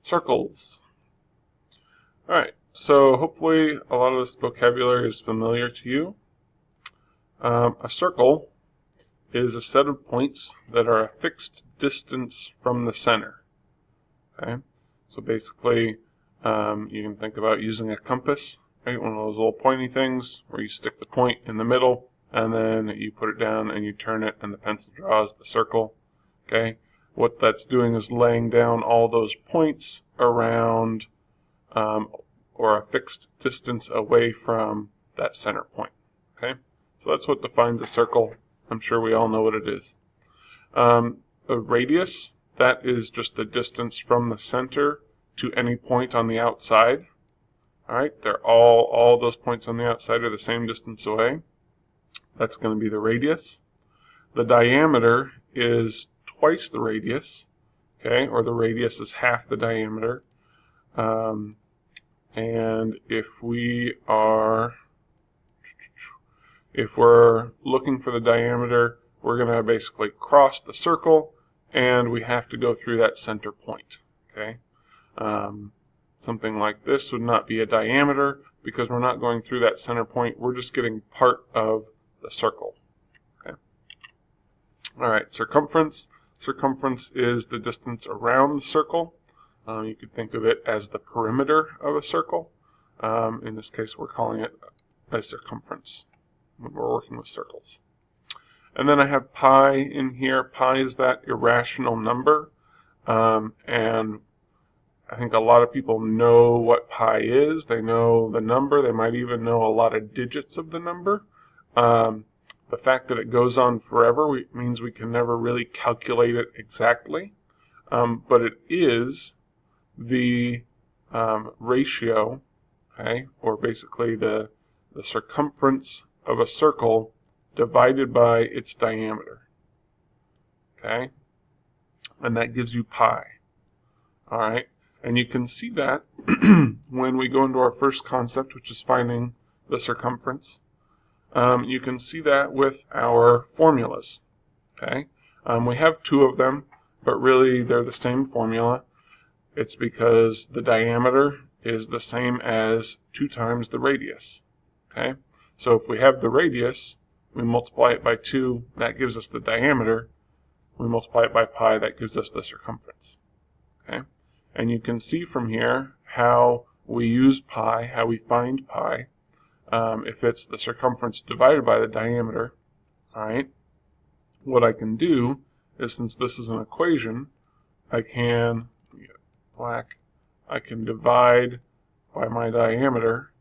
Circles. Alright, so hopefully a lot of this vocabulary is familiar to you. A circle is a set of points that are a fixed distance from the center. Okay, so basically you can think about using a compass, right? One of those little pointy things where you stick the point in the middle and then you put it down and you turn it and the pencil draws the circle. Okay, what that's doing is laying down all those points around or a fixed distance away from that center point. Okay, so that's what defines a circle. I'm sure we all know what it is. A radius, that is just the distance from the center to any point on the outside. All right, they're all those points on the outside are the same distance away. That's going to be the radius. The diameter is twice the radius, okay, or the radius is half the diameter. And if we're looking for the diameter, we're going to basically cross the circle and we have to go through that center point. Okay, something like this would not be a diameter because we're not going through that center point. We're just getting part of the circle. Okay. All right, circumference. Circumference is the distance around the circle. You could think of it as the perimeter of a circle. In this case, we're calling it a circumference when we're working with circles. And then I have pi in here. Pi is that irrational number. And I think a lot of people know what pi is. They know the number. They might even know a lot of digits of the number. The fact that it goes on forever means we can never really calculate it exactly. But it is the ratio, okay, or basically the circumference of a circle divided by its diameter. Okay, and that gives you pi. All right, and you can see that when we go into our first concept, which is finding the circumference. You can see that with our formulas. Okay, we have two of them, but really they're the same formula. It's because the diameter is the same as 2 times the radius. Okay, so if we have the radius, we multiply it by 2, that gives us the diameter. We multiply it by pi, that gives us the circumference. Okay, and you can see from here how we use pi, how we find pi. If it's the circumference divided by the diameter, all right, what I can do is, since this is an equation, I can divide by my diameter,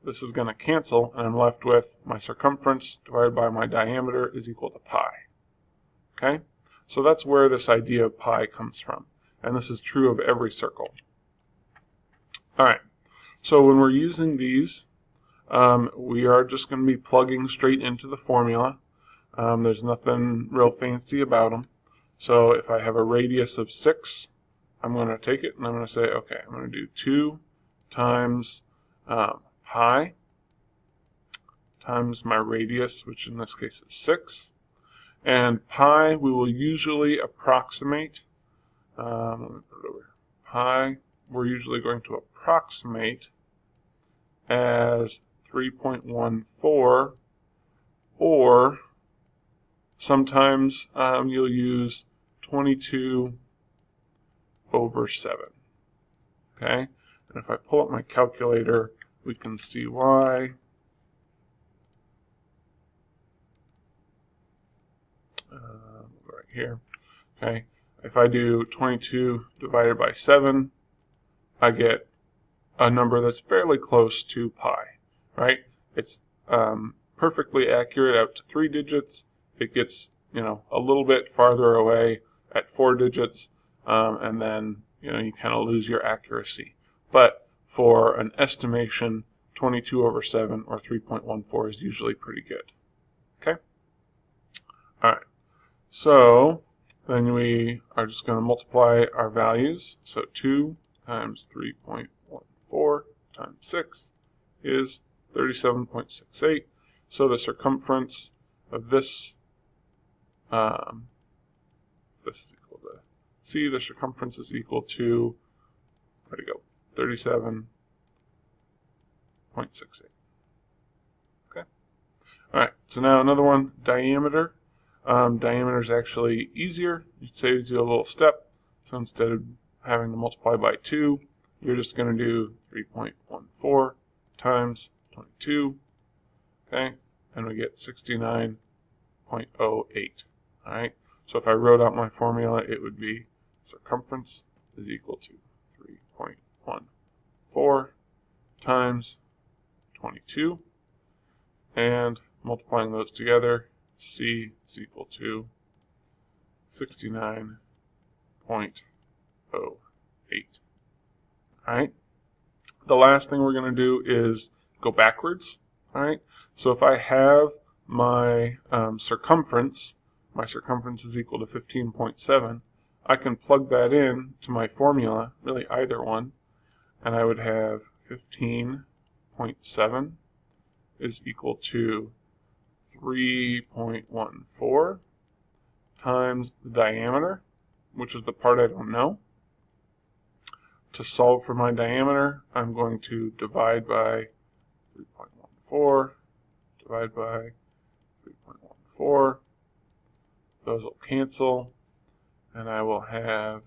This is going to cancel, and I'm left with my circumference divided by my diameter is equal to pi. Okay, so that's where this idea of pi comes from, and this is true of every circle. All right, so when we're using these, we are just going to be plugging straight into the formula. There's nothing real fancy about them. So if I have a radius of 6, I'm going to take it and I'm going to say, okay, I'm going to do 2 times pi times my radius, which in this case is 6. And pi we will usually approximate. Let me put it over here. Pi we're usually going to approximate as 3.14, or sometimes you'll use 22 over 7. Okay, and if I pull up my calculator, we can see why. Right here. Okay, if I do 22 divided by 7, I get a number that's fairly close to pi, right? It's perfectly accurate out to 3 digits. It gets, a little bit farther away at 4 digits, and then, you kind of lose your accuracy. But for an estimation, 22 over 7 or 3.14 is usually pretty good. Okay? All right. So then we are just going to multiply our values. So 2 times 3.14 times 6 is 37.68. So the circumference of this is equal to see the circumference is equal to, where'd it go, 37.68. Okay. All right, so now another one, diameter. Diameter is actually easier. It saves you a little step. So instead of having to multiply by 2, you're just going to do 3.14 times 22. Okay, and we get 69.08. All right, so if I wrote out my formula, it would be circumference is equal to 3.14 times 22, and multiplying those together, C is equal to 69.08. Alright, the last thing we're going to do is go backwards. Alright, so if I have my circumference is equal to 15.7, I can plug that in to my formula, really either one, and I would have 15.7 is equal to 3.14 times the diameter, which is the part I don't know. To solve for my diameter, I'm going to divide by 3.14, divide by 3.14. Those will cancel, and I will have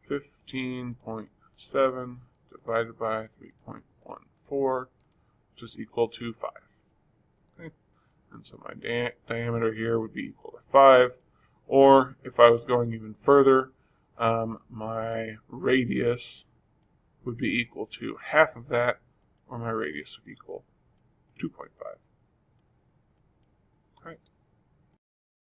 15.7 divided by 3.14, which is equal to 5. Okay. And so my diameter here would be equal to 5. Or if I was going even further, my radius would be equal to half of that, or my radius would equal 2.5.